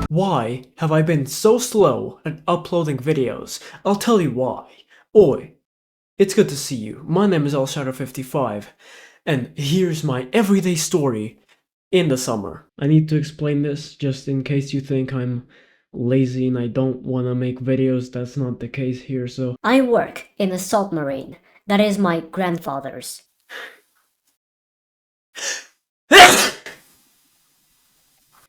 Why have I been so slow at uploading videos? I'll tell you why. Oi, it's good to see you. My name is ElShadow55, and here's my everyday story in the summer. I need to explain this just in case you think I'm lazy and I don't want to make videos. That's not the case here, so... I work in a salt marine. That is my grandfather's.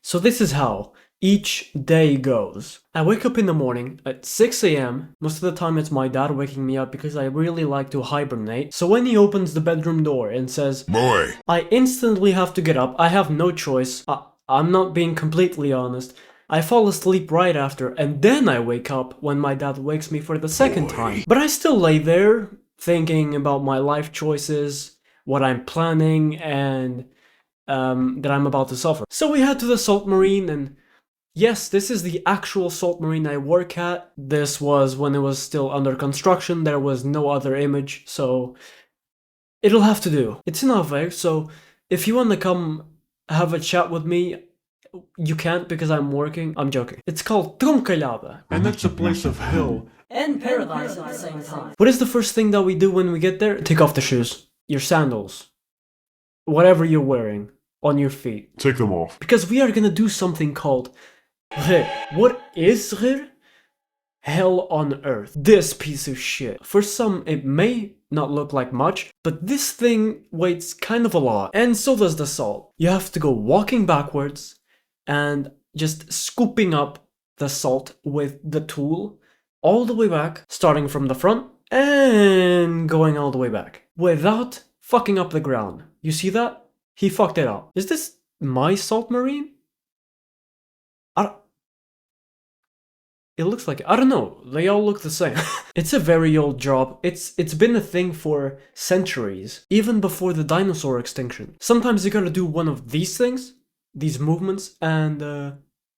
So this is how each day goes. I wake up in the morning at 6 AM. Most of the time it's my dad waking me up because I really like to hibernate. So when he opens the bedroom door and says, "Boy," I instantly have to get up. I have no choice. I'm not being completely honest. I fall asleep right after, and then I wake up when my dad wakes me for the second time. But I still lay there thinking about my life choices, what I'm planning, and that I'm about to suffer. So we head to the salt marine, and yes, this is the actual salt marine I work at. This was when it was still under construction. There was no other image, so it'll have to do. It's in Aveiro, so if you want to come have a chat with me, you can't because I'm working. I'm joking. It's called Troncalhada, and it's a place of hell And paradise at the same time. What is the first thing that we do when we get there? Take off the shoes, your sandals, whatever you're wearing on your feet. Take them off. Because we are gonna do something called Rir. What is Rir? Hell on earth. This piece of shit. For some, it may not look like much, but this thing weighs kind of a lot. And so does the salt. You have to go walking backwards and just scooping up the salt with the tool all the way back, starting from the front and going all the way back without fucking up the ground. You see that? He fucked it up. Is this my salt marine? It looks like, I don't know, they all look the same. It's a very old job. It's been a thing for centuries, even before the dinosaur extinction. Sometimes you gotta do one of these things, these movements, and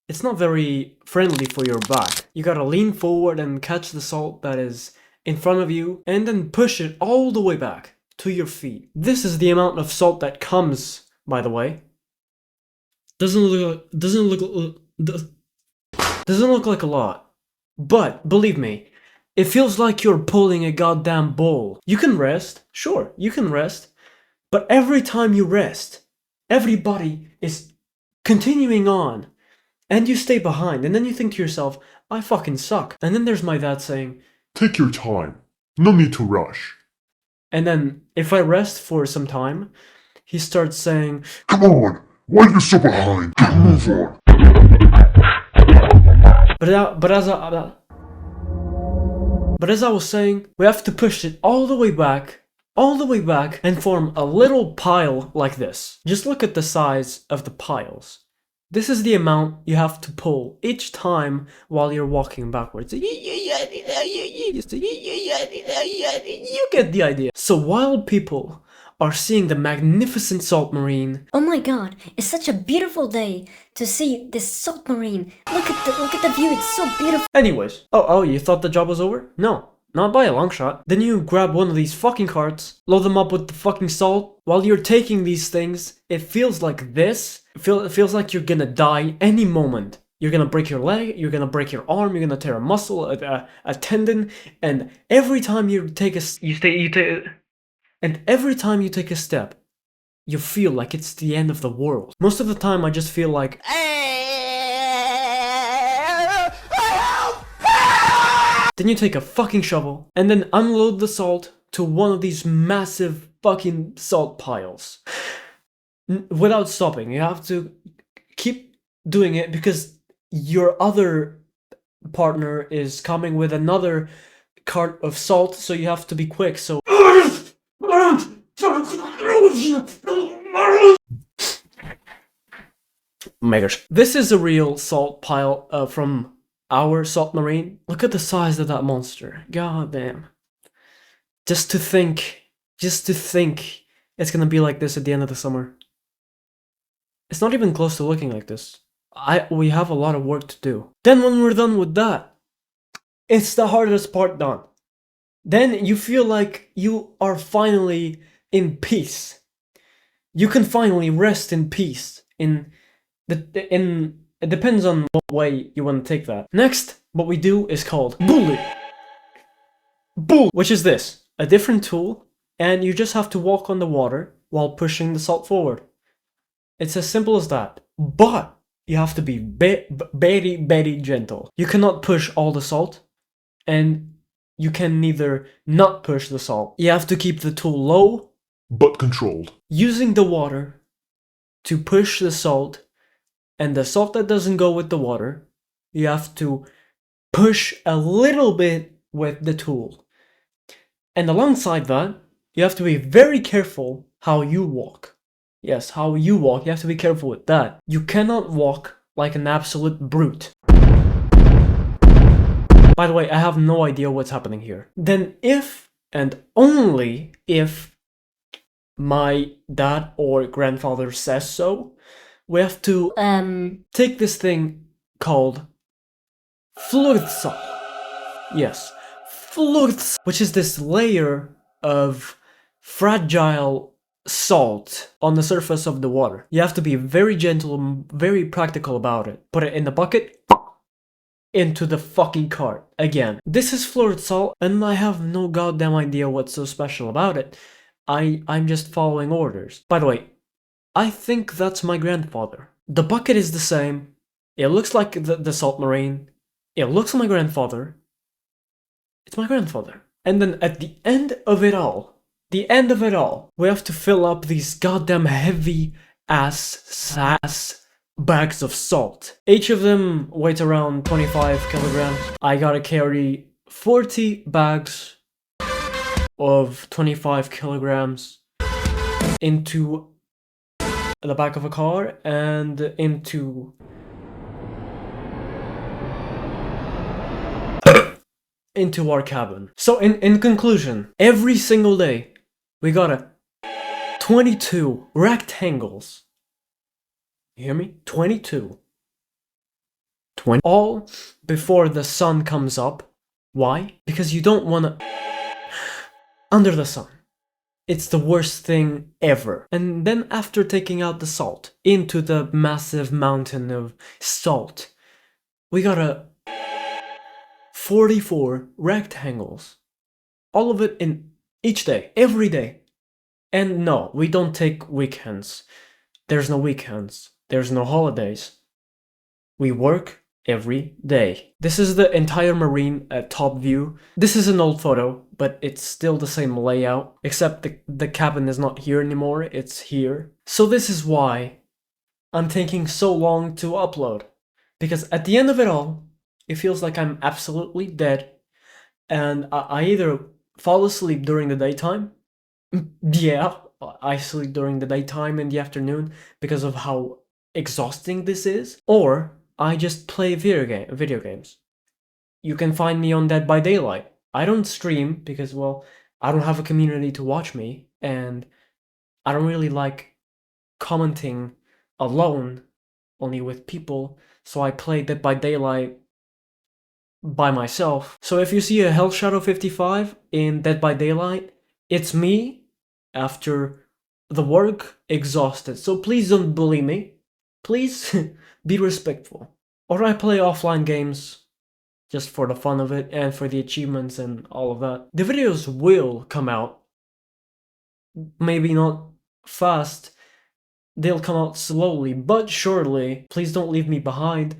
it's not very friendly for your back. You gotta lean forward and catch the salt that is in front of you, and then push it all the way back to your feet. This is the amount of salt that comes, by the way. Doesn't look like a lot. But, believe me, it feels like you're pulling a goddamn bull. You can rest, sure, you can rest, but every time you rest, everybody is continuing on, and you stay behind, and then you think to yourself, I fucking suck. And then there's my dad saying, Take your time. No need to rush. and then if I rest for some time, he starts saying, Come on. Why are you so behind? Move on. But as I was saying, we have to push it all the way back, and form a little pile like this. Just look at the size of the piles. This is the amount you have to pull each time while you're walking backwards. You get the idea. So while people are seeing the magnificent salt marine. Oh my god, it's such a beautiful day to see this salt marine. Look at the view, it's so beautiful. Anyways, oh, you thought the job was over? No, not by a long shot. Then you grab one of these fucking carts, load them up with the fucking salt. While you're taking these things, it feels like this. It feels like you're gonna die any moment. You're gonna break your leg, you're gonna break your arm, you're gonna tear a muscle, a tendon, and every time you take a step, you feel like it's the end of the world. Most of the time I just feel like, then you take a fucking shovel and then unload the salt to one of these massive fucking salt piles. Without stopping, you have to keep doing it because your other partner is coming with another cart of salt, so you have to be quick, so... Megas. This is a real salt pile from our salt marine. Look at the size of that monster. God damn. Just to think it's gonna be like this at the end of the summer. It's not even close to looking like this. We have a lot of work to do. Then when we're done with that, it's the hardest part done. Then you feel like you are finally in peace. You can finally rest in peace. It depends on what way you want to take that. Next, what we do is called bully. Which is this, a different tool, and you just have to walk on the water while pushing the salt forward. It's as simple as that. But you have to be very, very gentle. You cannot push all the salt, and you can neither not push the salt. You have to keep the tool low, but controlled. using the water to push the salt, and the salt that doesn't go with the water, you have to push a little bit with the tool. And alongside that, you have to be very careful how you walk. Yes, how you walk, you have to be careful with that. You cannot walk like an absolute brute. By the way, I have no idea what's happening here. Then if, and only if, my dad or grandfather says so, we have to take this thing called flugtsal. Yes, flugtsal, which is this layer of fragile salt on the surface of the water. You have to be very gentle and very practical about it. Put it in the bucket, into the fucking cart again. This is flugtsal, and I have no goddamn idea what's so special about it. I'm just following orders. By the way, I think that's my grandfather. The bucket is the same. It looks like the salt marine. It looks like my grandfather. It's my grandfather. And then at the end of it all, we have to fill up these goddamn heavy ass bags of salt. Each of them weighs around 25 kilograms. I gotta carry 40 bags of 25 kilograms into the back of a car and into our cabin. So in conclusion, every single day we got 22 rectangles. You hear me? 22. 20. All before the sun comes up. Why? Because you don't wanna under the sun. It's the worst thing ever. And then after taking out the salt into the massive mountain of salt, we got 44 rectangles. All of it in each day, every day. And no, we don't take weekends. There's no weekends. There's no holidays. We work every day. This is the entire marine at top view. This is an old photo, but it's still the same layout, except the cabin is not here anymore, it's here. So this is why I'm taking so long to upload. Because at the end of it all, it feels like I'm absolutely dead, and I either fall asleep during the daytime, yeah, I sleep during the daytime in the afternoon because of how exhausting this is, or I just play video games. You can find me on Dead by Daylight. I don't stream because, well, I don't have a community to watch me, and I don't really like commenting alone, only with people, so I play Dead by Daylight by myself. So if you see a Hell Shadow 55 in Dead by Daylight, it's me after the work, exhausted. So please don't bully me. Please be respectful. Or I play offline games just for the fun of it and for the achievements and all of that. The videos will come out. Maybe not fast. They'll come out slowly, but surely. Please don't leave me behind.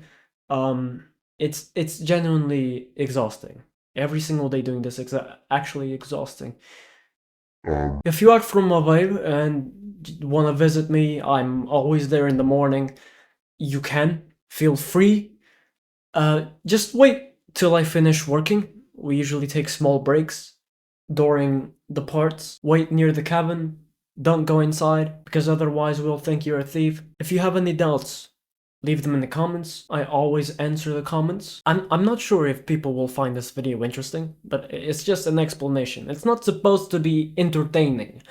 It's genuinely exhausting. Every single day doing this is actually exhausting. If you are from Mobile and want to visit me, I'm always there in the morning. You can. Feel free. Just wait till I finish working. We usually take small breaks during the parts. Wait near the cabin. Don't go inside, because otherwise we'll think you're a thief. If you have any doubts, leave them in the comments. I always answer the comments. I'm not sure if people will find this video interesting, but it's just an explanation. It's not supposed to be entertaining,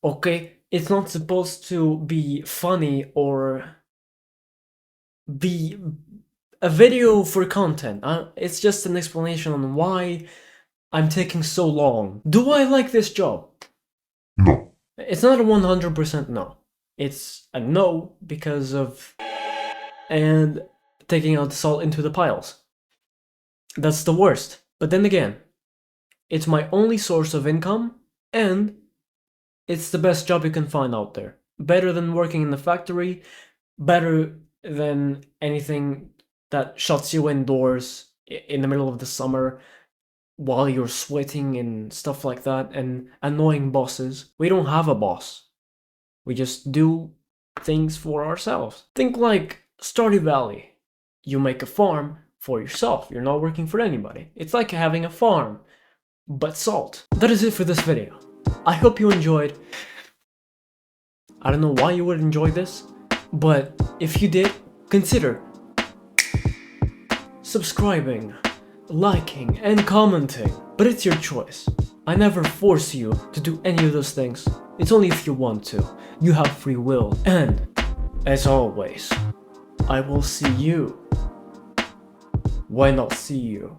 okay? It's not supposed to be funny or be a video for content. It's just an explanation on why I'm taking so long. Do I like this job? No. It's not a 100% no. It's a no because of... and taking out the salt into the piles. That's the worst. But then again, it's my only source of income, and it's the best job you can find out there. Better than working in the factory, better than anything that shuts you indoors in the middle of the summer while you're sweating and stuff like that, and annoying bosses. We don't have a boss. We just do things for ourselves. Think like Stardew Valley. You make a farm for yourself. You're not working for anybody. It's like having a farm, but salt. That is it for this video. I hope you enjoyed. I don't know why you would enjoy this, but if you did, consider subscribing, liking, and commenting. But it's your choice. I never force you to do any of those things. It's only if you want to. You have free will. And, as always, I will see you when I'll see you.